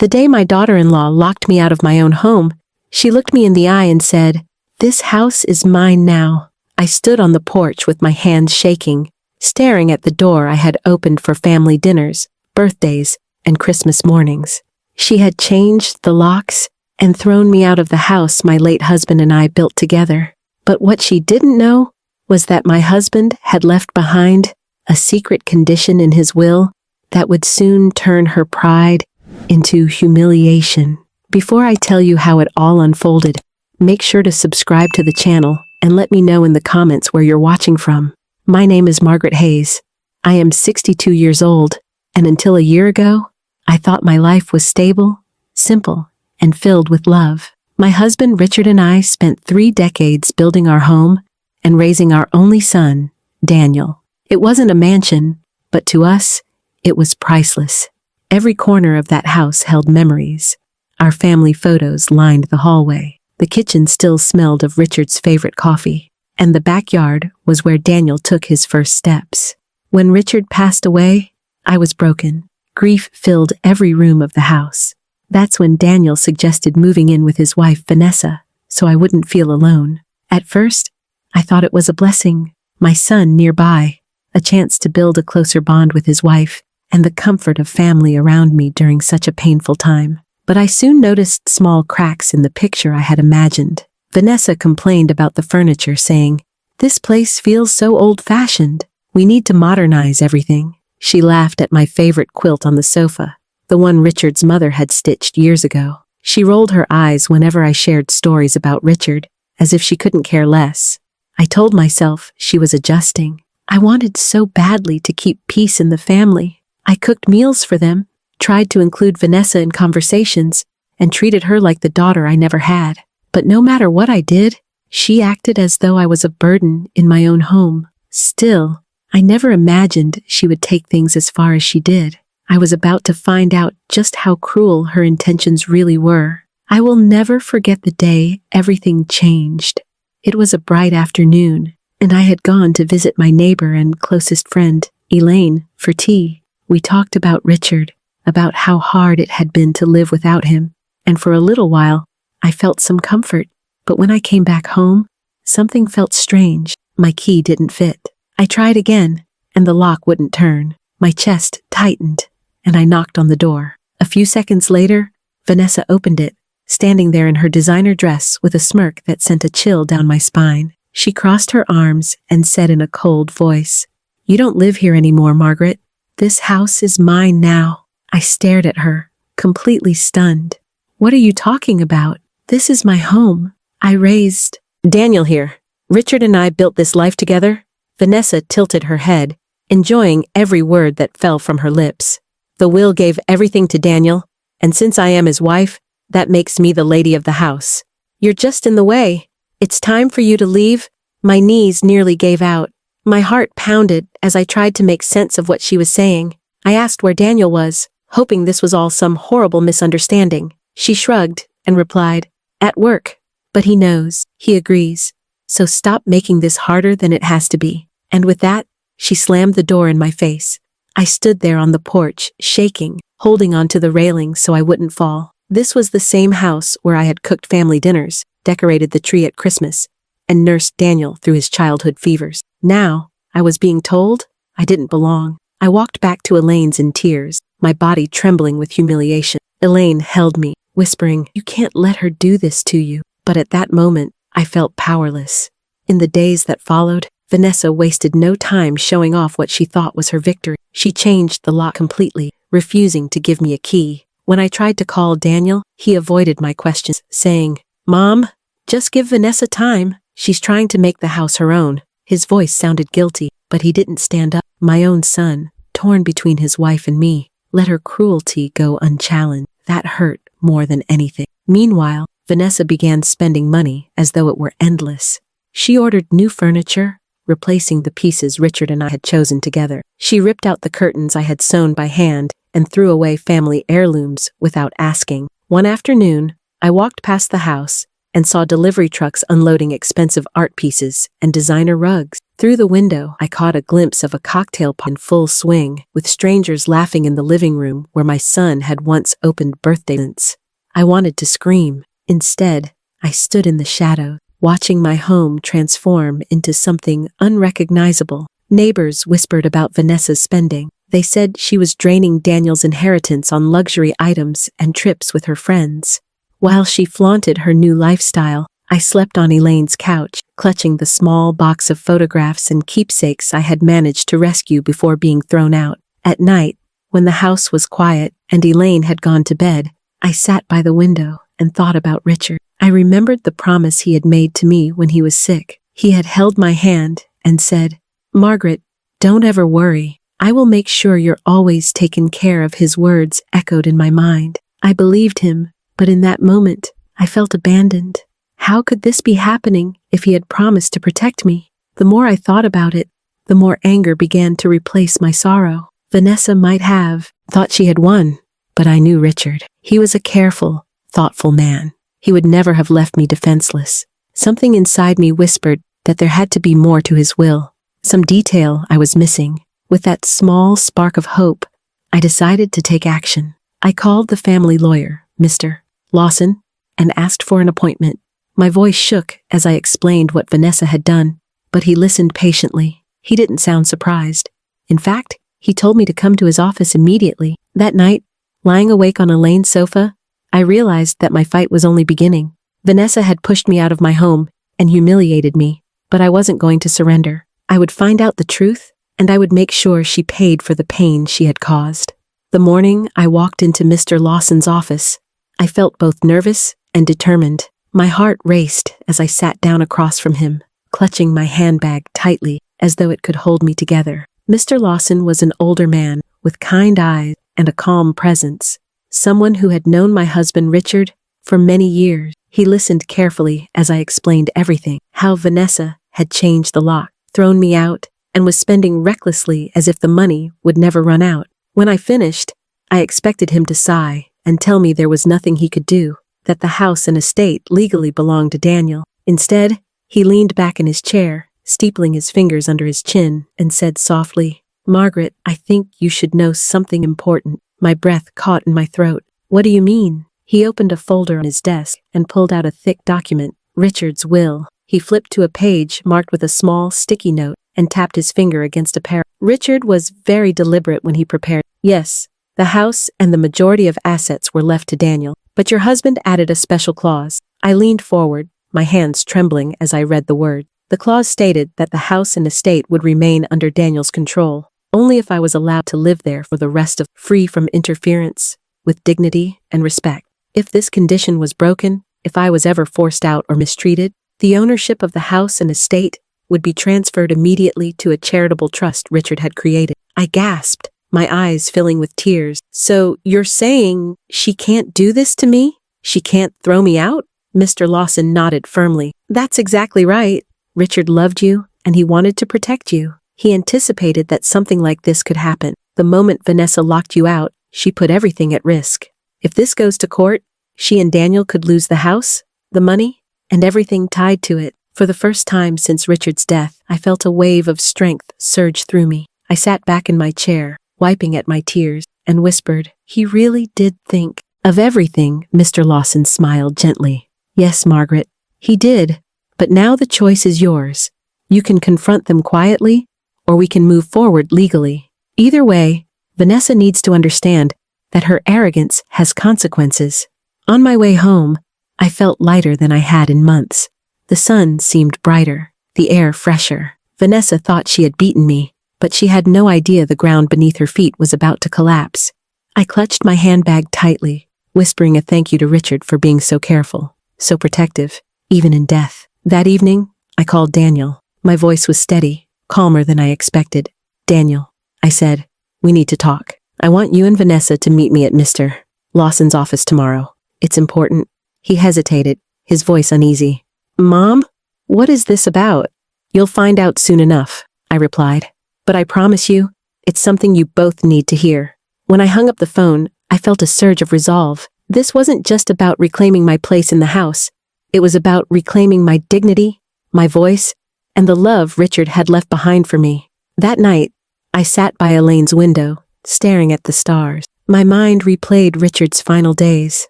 The day my daughter-in-law locked me out of my own home, she looked me in the eye and said, "This house is mine now." I stood on the porch with my hands shaking, staring at the door I had opened for family dinners, birthdays, and Christmas mornings. She had changed the locks and thrown me out of the house my late husband and I built together. But what she didn't know was that my husband had left behind a secret condition in his will that would soon turn her pride into humiliation. Before I tell you how it all unfolded, make sure to subscribe to the channel and let me know in the comments where you're watching from. My name is Margaret Hayes. I am 62 years old, and until a year ago, I thought my life was stable, simple, and filled with love. My husband Richard and I spent 3 decades building our home and raising our only son, Daniel. It wasn't a mansion, but to us, it was priceless. Every corner of that house held memories. Our family photos lined the hallway. The kitchen still smelled of Richard's favorite coffee, and the backyard was where Daniel took his first steps. When Richard passed away, I was broken. Grief filled every room of the house. That's when Daniel suggested moving in with his wife, Vanessa, so I wouldn't feel alone. At first, I thought it was a blessing, my son nearby, a chance to build a closer bond with his wife, and the comfort of family around me during such a painful time. But I soon noticed small cracks in the picture I had imagined. Vanessa complained about the furniture, saying, "This place feels so old-fashioned. We need to modernize everything." She laughed at my favorite quilt on the sofa, the one Richard's mother had stitched years ago. She rolled her eyes whenever I shared stories about Richard, as if she couldn't care less. I told myself she was adjusting. I wanted so badly to keep peace in the family. I cooked meals for them, tried to include Vanessa in conversations, and treated her like the daughter I never had. But no matter what I did, she acted as though I was a burden in my own home. Still, I never imagined she would take things as far as she did. I was about to find out just how cruel her intentions really were. I will never forget the day everything changed. It was a bright afternoon, and I had gone to visit my neighbor and closest friend, Elaine, for tea. We talked about Richard, about how hard it had been to live without him, and for a little while, I felt some comfort. But when I came back home, something felt strange. My key didn't fit. I tried again, and the lock wouldn't turn. My chest tightened, and I knocked on the door. A few seconds later, Vanessa opened it, standing there in her designer dress with a smirk that sent a chill down my spine. She crossed her arms and said in a cold voice, "You don't live here anymore, Margaret. This house is mine now." I stared at her, completely stunned. "What are you talking about? This is my home. I raised Daniel here. Richard and I built this life together." Vanessa tilted her head, enjoying every word that fell from her lips. "The will gave everything to Daniel, and since I am his wife, that makes me the lady of the house. You're just in the way. It's time for you to leave." My knees nearly gave out. My heart pounded as I tried to make sense of what she was saying. I asked where Daniel was, hoping this was all some horrible misunderstanding. She shrugged and replied, "At work. But he knows, he agrees. So stop making this harder than it has to be." And with that, she slammed the door in my face. I stood there on the porch, shaking, holding onto the railing so I wouldn't fall. This was the same house where I had cooked family dinners, decorated the tree at Christmas, and nursed Daniel through his childhood fevers. Now, I was being told I didn't belong. I walked back to Elaine's in tears, my body trembling with humiliation. Elaine held me, whispering, "You can't let her do this to you." But at that moment, I felt powerless. In the days that followed, Vanessa wasted no time showing off what she thought was her victory. She changed the lock completely, refusing to give me a key. When I tried to call Daniel, he avoided my questions, saying, "Mom, just give Vanessa time. She's trying to make the house her own." His voice sounded guilty, but he didn't stand up. My own son, torn between his wife and me, let her cruelty go unchallenged. That hurt more than anything. Meanwhile, Vanessa began spending money as though it were endless. She ordered new furniture, replacing the pieces Richard and I had chosen together. She ripped out the curtains I had sewn by hand and threw away family heirlooms without asking. One afternoon, I walked past the house and saw delivery trucks unloading expensive art pieces and designer rugs. Through the window, I caught a glimpse of a cocktail party in full swing, with strangers laughing in the living room where my son had once opened birthday presents. I wanted to scream. Instead, I stood in the shadow, watching my home transform into something unrecognizable. Neighbors whispered about Vanessa's spending. They said she was draining Daniel's inheritance on luxury items and trips with her friends. While she flaunted her new lifestyle, I slept on Elaine's couch, clutching the small box of photographs and keepsakes I had managed to rescue before being thrown out. At night, when the house was quiet and Elaine had gone to bed, I sat by the window and thought about Richard. I remembered the promise he had made to me when he was sick. He had held my hand and said, "Margaret, don't ever worry. I will make sure you're always taken care of." His words echoed in my mind. I believed him, but in that moment, I felt abandoned. How could this be happening if he had promised to protect me? The more I thought about it, the more anger began to replace my sorrow. Vanessa might have thought she had won, but I knew Richard. He was a careful, thoughtful man. He would never have left me defenseless. Something inside me whispered that there had to be more to his will, some detail I was missing. With that small spark of hope, I decided to take action. I called the family lawyer, Mr. Lawson, and asked for an appointment. My voice shook as I explained what Vanessa had done, but he listened patiently. He didn't sound surprised. In fact, he told me to come to his office immediately. That night, lying awake on Elaine's sofa, I realized that my fight was only beginning. Vanessa had pushed me out of my home and humiliated me, but I wasn't going to surrender. I would find out the truth, and I would make sure she paid for the pain she had caused. The morning I walked into Mr. Lawson's office, I felt both nervous and determined. My heart raced as I sat down across from him, clutching my handbag tightly as though it could hold me together. Mr. Lawson was an older man with kind eyes and a calm presence, someone who had known my husband Richard for many years. He listened carefully as I explained everything, how Vanessa had changed the lock, thrown me out, and was spending recklessly as if the money would never run out. When I finished, I expected him to sigh and tell me there was nothing he could do, that the house and estate legally belonged to Daniel. Instead, he leaned back in his chair, steepling his fingers under his chin, and said softly, "Margaret, I think you should know something important." My breath caught in my throat. "What do you mean?" He opened a folder on his desk and pulled out a thick document, Richard's will. He flipped to a page marked with a small sticky note and tapped his finger against a paragraph. Richard was very deliberate when he prepared. "Yes, the house and the majority of assets were left to Daniel, but your husband added a special clause." I leaned forward, my hands trembling as I read the word. The clause stated that the house and estate would remain under Daniel's control, only if I was allowed to live there for the rest of, free from interference, with dignity and respect. If this condition was broken, if I was ever forced out or mistreated, the ownership of the house and estate would be transferred immediately to a charitable trust Richard had created. I gasped, my eyes filling with tears. "So you're saying she can't do this to me? She can't throw me out?" Mr. Lawson nodded firmly. "That's exactly right. Richard loved you, and he wanted to protect you. He anticipated that something like this could happen. The moment Vanessa locked you out, she put everything at risk. If this goes to court, she and Daniel could lose the house, the money, and everything tied to it." For the first time since Richard's death, I felt a wave of strength surge through me. I sat back in my chair, wiping at my tears, and whispered, "He really did think of everything." Mr. Lawson smiled gently. "Yes, Margaret, he did, but now the choice is yours. You can confront them quietly, or we can move forward legally. Either way, Vanessa needs to understand that her arrogance has consequences." On my way home, I felt lighter than I had in months. The sun seemed brighter, the air fresher. Vanessa thought she had beaten me, but she had no idea the ground beneath her feet was about to collapse. I clutched my handbag tightly, whispering a thank you to Richard for being so careful, so protective, even in death. That evening, I called Daniel. My voice was steady, calmer than I expected. "Daniel," I said, "we need to talk. I want you and Vanessa to meet me at Mr. Lawson's office tomorrow. It's important." He hesitated, his voice uneasy. "Mom, what is this about?" "You'll find out soon enough," I replied. "But I promise you, it's something you both need to hear." When I hung up the phone, I felt a surge of resolve. This wasn't just about reclaiming my place in the house. It was about reclaiming my dignity, my voice, and the love Richard had left behind for me. That night, I sat by Elaine's window, staring at the stars. My mind replayed Richard's final days.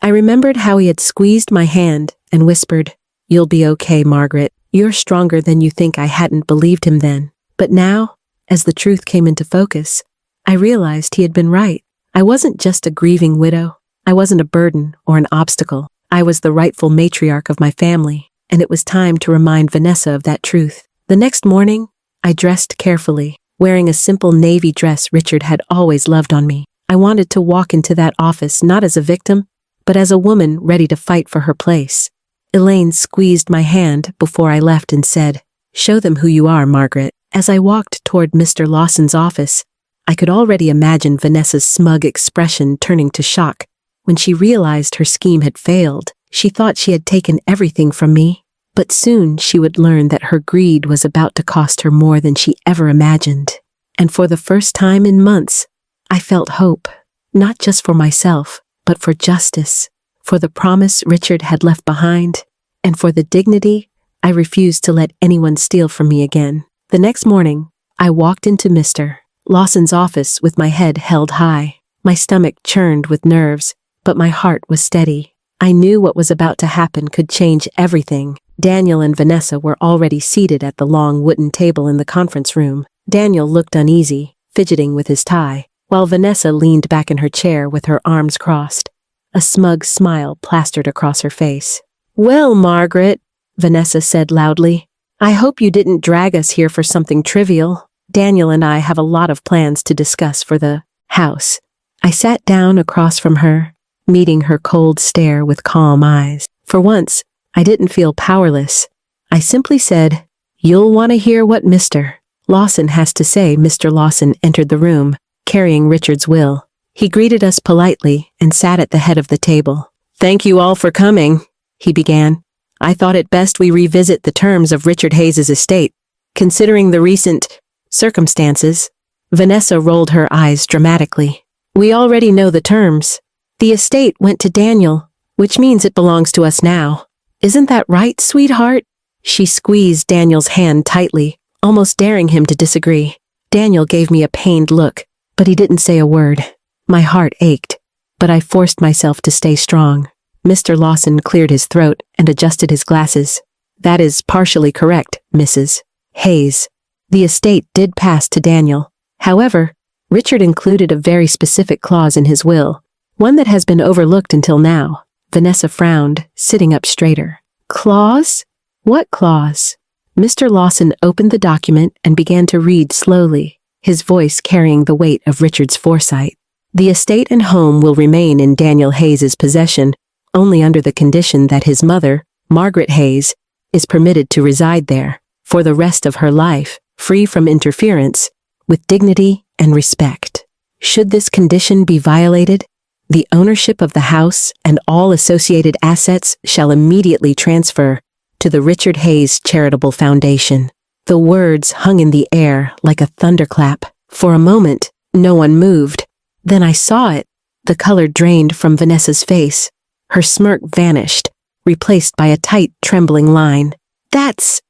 I remembered how he had squeezed my hand and whispered, "You'll be okay, Margaret. You're stronger than you think." I hadn't believed him then. But now, as the truth came into focus, I realized he had been right. I wasn't just a grieving widow. I wasn't a burden or an obstacle. I was the rightful matriarch of my family, and it was time to remind Vanessa of that truth. The next morning, I dressed carefully, wearing a simple navy dress Richard had always loved on me. I wanted to walk into that office not as a victim, but as a woman ready to fight for her place. Elaine squeezed my hand before I left and said, "Show them who you are, Margaret." As I walked toward Mr. Lawson's office, I could already imagine Vanessa's smug expression turning to shock. When she realized her scheme had failed, she thought she had taken everything from me. But soon she would learn that her greed was about to cost her more than she ever imagined. And for the first time in months, I felt hope, not just for myself, but for justice, for the promise Richard had left behind, and for the dignity I refused to let anyone steal from me again. The next morning, I walked into Mr. Lawson's office with my head held high. My stomach churned with nerves, but my heart was steady. I knew what was about to happen could change everything. Daniel and Vanessa were already seated at the long wooden table in the conference room. Daniel looked uneasy, fidgeting with his tie, while Vanessa leaned back in her chair with her arms crossed. A smug smile plastered across her face. "Well, Margaret," Vanessa said loudly, "I hope you didn't drag us here for something trivial. Daniel and I have a lot of plans to discuss for the house." I sat down across from her, meeting her cold stare with calm eyes. For once, I didn't feel powerless. I simply said, "You'll want to hear what Mr. Lawson has to say." Mr. Lawson entered the room, carrying Richard's will. He greeted us politely and sat at the head of the table. "Thank you all for coming," he began. "I thought it best we revisit the terms of Richard Hayes's estate. Considering the recent circumstances," Vanessa rolled her eyes dramatically, "we already know the terms. The estate went to Daniel, which means it belongs to us now. Isn't that right, sweetheart?" She squeezed Daniel's hand tightly, almost daring him to disagree. Daniel gave me a pained look, but he didn't say a word. My heart ached, but I forced myself to stay strong. Mr. Lawson cleared his throat and adjusted his glasses. "That is partially correct, Mrs. Hayes. The estate did pass to Daniel. However, Richard included a very specific clause in his will, one that has been overlooked until now." Vanessa frowned, sitting up straighter. "Clause? What clause?" Mr. Lawson opened the document and began to read slowly, his voice carrying the weight of Richard's foresight. "The estate and home will remain in Daniel Hayes's possession only under the condition that his mother, Margaret Hayes, is permitted to reside there for the rest of her life, free from interference, with dignity and respect. Should this condition be violated, the ownership of the house and all associated assets shall immediately transfer to the Richard Hayes Charitable Foundation." The words hung in the air like a thunderclap. For a moment, no one moved. Then I saw it. The color drained from Vanessa's face. Her smirk vanished, replaced by a tight, trembling line. That's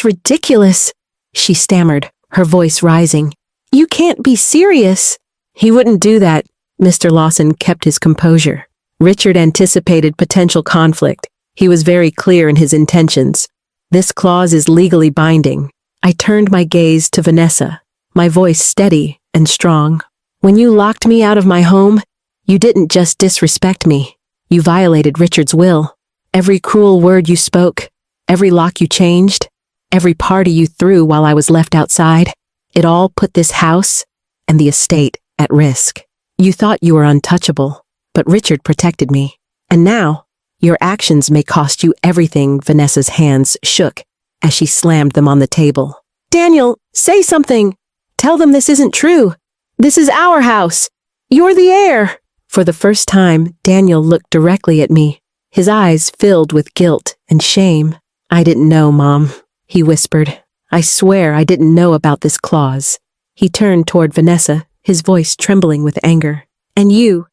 ridiculous," she stammered, her voice rising. "You can't be serious." "He wouldn't do that." Mr. Lawson kept his composure. Richard anticipated potential conflict. He was very clear in his intentions. "This clause is legally binding." I turned my gaze to Vanessa, my voice steady and strong. "When you locked me out of my home, you didn't just disrespect me. You violated Richard's will. Every cruel word you spoke, every lock you changed, every party you threw while I was left outside, it all put this house and the estate at risk. You thought you were untouchable, but Richard protected me. And now, your actions may cost you everything." Vanessa's hands shook as she slammed them on the table. "Daniel, say something! Tell them this isn't true! This is our house! You're the heir!" For the first time, Daniel looked directly at me, his eyes filled with guilt and shame. "I didn't know, Mom," he whispered. "I swear I didn't know about this clause." He turned toward Vanessa, his voice trembling with anger. "And you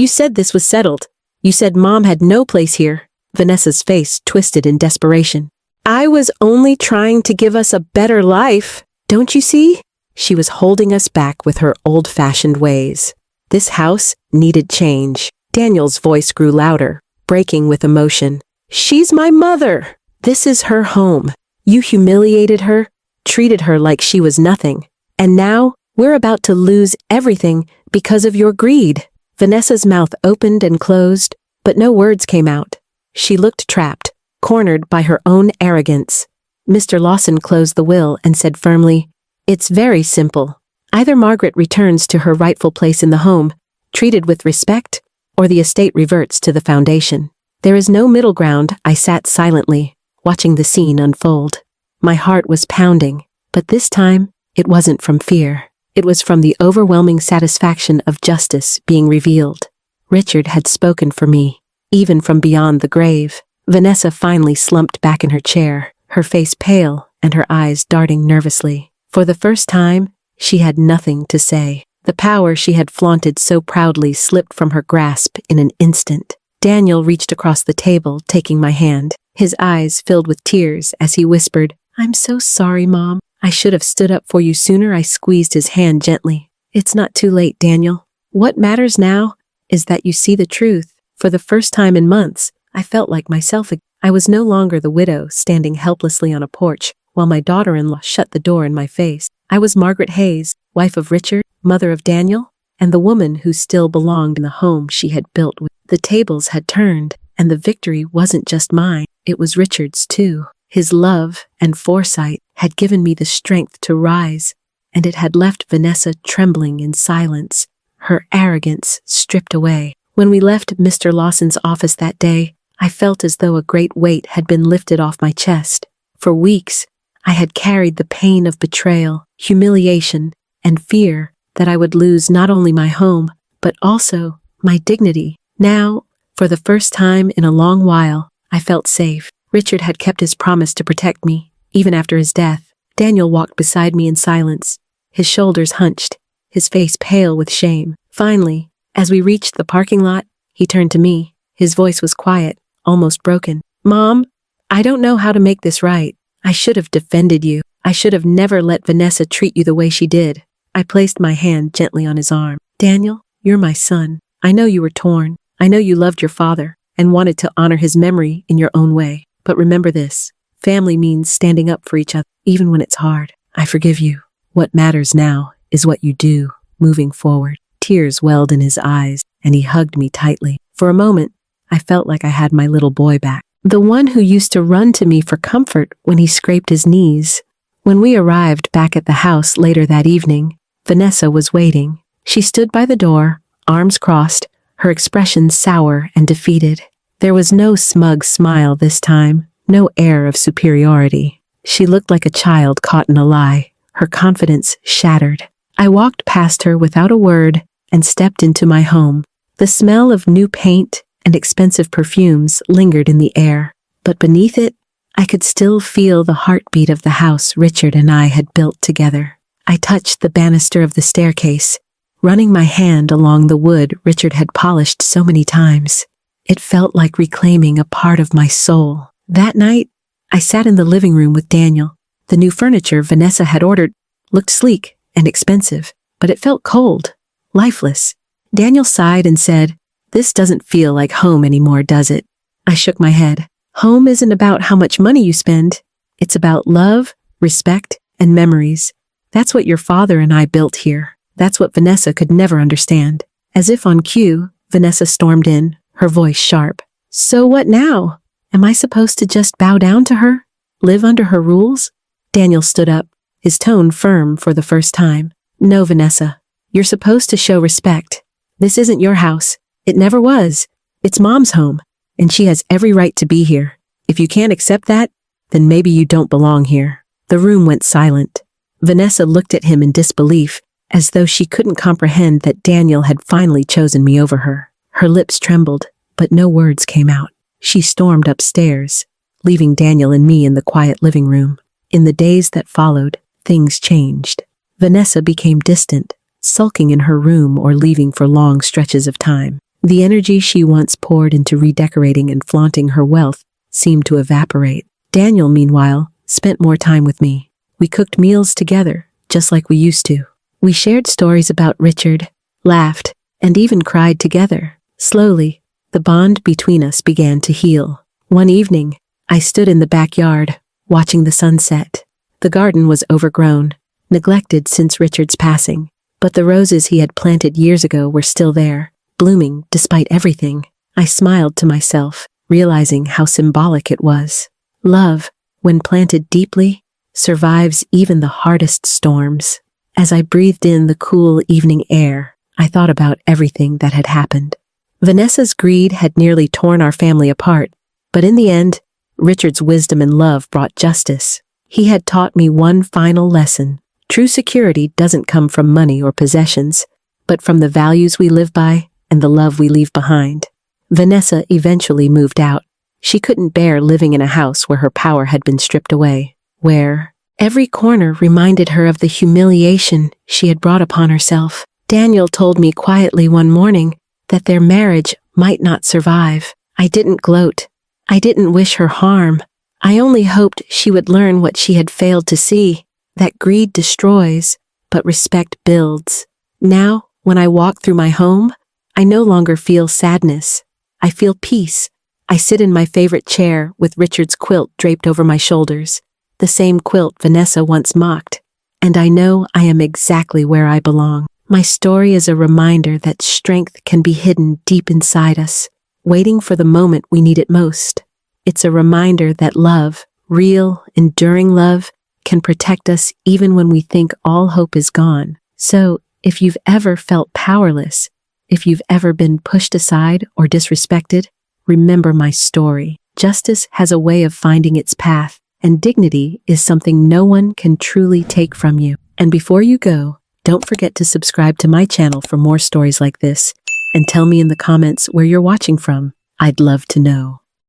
said this was settled. You said Mom had no place here." Vanessa's face twisted in desperation. I was only trying to give us a better life. Don't you see? She was holding us back with her old-fashioned ways. This house needed change. Daniel's voice grew louder, breaking with emotion. She's my mother. This is her home. You humiliated her, treated her like she was nothing. And now, we're about to lose everything because of your greed. Vanessa's mouth opened and closed, but no words came out. She looked trapped, cornered by her own arrogance. Mr. Lawson closed the will and said firmly, It's very simple. Either Margaret returns to her rightful place in the home, treated with respect, or the estate reverts to the foundation. There is no middle ground. I sat silently, watching the scene unfold. My heart was pounding, but this time, it wasn't from fear. It was from the overwhelming satisfaction of justice being revealed. Richard had spoken for me, even from beyond the grave. Vanessa finally slumped back in her chair, her face pale and her eyes darting nervously. For the first time, she had nothing to say. The power she had flaunted so proudly slipped from her grasp in an instant. Daniel reached across the table, taking my hand. His eyes filled with tears as he whispered, I'm so sorry, Mom. I should have stood up for you sooner. I squeezed his hand gently. It's not too late, Daniel. What matters now is that you see the truth. For the first time in months, I felt like myself again. I was no longer the widow standing helplessly on a porch while my daughter-in-law shut the door in my face. I was Margaret Hayes, wife of Richard, mother of Daniel, and the woman who still belonged in the home she had built with. The tables had turned, and the victory wasn't just mine, it was Richard's too. His love and foresight had given me the strength to rise, and it had left Vanessa trembling in silence, her arrogance stripped away. When we left Mr. Lawson's office that day, I felt as though a great weight had been lifted off my chest. For weeks, I had carried the pain of betrayal, humiliation, and fear that I would lose not only my home, but also my dignity. Now, for the first time in a long while, I felt safe. Richard had kept his promise to protect me, even after his death. Daniel walked beside me in silence, his shoulders hunched, his face pale with shame. Finally, as we reached the parking lot, he turned to me. His voice was quiet, almost broken. Mom, I don't know how to make this right. I should have defended you. I should have never let Vanessa treat you the way she did. I placed my hand gently on his arm. Daniel, you're my son. I know you were torn. I know you loved your father and wanted to honor his memory in your own way. But remember this, family means standing up for each other, even when it's hard. I forgive you. What matters now is what you do, moving forward. Tears welled in his eyes, and he hugged me tightly. For a moment, I felt like I had my little boy back. The one who used to run to me for comfort when he scraped his knees. When we arrived back at the house later that evening, Vanessa was waiting. She stood by the door, arms crossed, her expression sour and defeated. There was no smug smile this time, no air of superiority. She looked like a child caught in a lie, her confidence shattered. I walked past her without a word and stepped into my home. The smell of new paint and expensive perfumes lingered in the air, but beneath it, I could still feel the heartbeat of the house Richard and I had built together. I touched the banister of the staircase, running my hand along the wood Richard had polished so many times. It felt like reclaiming a part of my soul. That night, I sat in the living room with Daniel. The new furniture Vanessa had ordered looked sleek and expensive, but it felt cold, lifeless. Daniel sighed and said, "This doesn't feel like home anymore, does it?" I shook my head. Home isn't about how much money you spend. It's about love, respect, and memories. That's what your father and I built here. That's what Vanessa could never understand. As if on cue, Vanessa stormed in, her voice sharp. So what now? Am I supposed to just bow down to her? Live under her rules? Daniel stood up, his tone firm for the first time. No, Vanessa. You're supposed to show respect. This isn't your house. It never was. It's Mom's home, and she has every right to be here. If you can't accept that, then maybe you don't belong here. The room went silent. Vanessa looked at him in disbelief, as though she couldn't comprehend that Daniel had finally chosen me over her. Her lips trembled, but no words came out. She stormed upstairs, leaving Daniel and me in the quiet living room. In the days that followed, things changed. Vanessa became distant, sulking in her room or leaving for long stretches of time. The energy she once poured into redecorating and flaunting her wealth seemed to evaporate. Daniel, meanwhile, spent more time with me. We cooked meals together, just like we used to. We shared stories about Richard, laughed, and even cried together. Slowly, the bond between us began to heal. One evening, I stood in the backyard, watching the sunset. The garden was overgrown, neglected since Richard's passing, but the roses he had planted years ago were still there, blooming despite everything. I smiled to myself, realizing how symbolic it was. Love, when planted deeply, survives even the hardest storms. As I breathed in the cool evening air, I thought about everything that had happened. Vanessa's greed had nearly torn our family apart, but in the end, Richard's wisdom and love brought justice. He had taught me one final lesson. True security doesn't come from money or possessions, but from the values we live by and the love we leave behind. Vanessa eventually moved out. She couldn't bear living in a house where her power had been stripped away, where every corner reminded her of the humiliation she had brought upon herself. Daniel told me quietly one morning that their marriage might not survive. I didn't gloat. I didn't wish her harm. I only hoped she would learn what she had failed to see, that greed destroys, but respect builds. Now, when I walk through my home, I no longer feel sadness. I feel peace. I sit in my favorite chair with Richard's quilt draped over my shoulders, the same quilt Vanessa once mocked, and I know I am exactly where I belong. My story is a reminder that strength can be hidden deep inside us, waiting for the moment we need it most. It's a reminder that love, real, enduring love, can protect us even when we think all hope is gone. So, if you've ever felt powerless, if you've ever been pushed aside or disrespected, remember my story. Justice has a way of finding its path, and dignity is something no one can truly take from you. And before you go, don't forget to subscribe to my channel for more stories like this, and tell me in the comments where you're watching from. I'd love to know.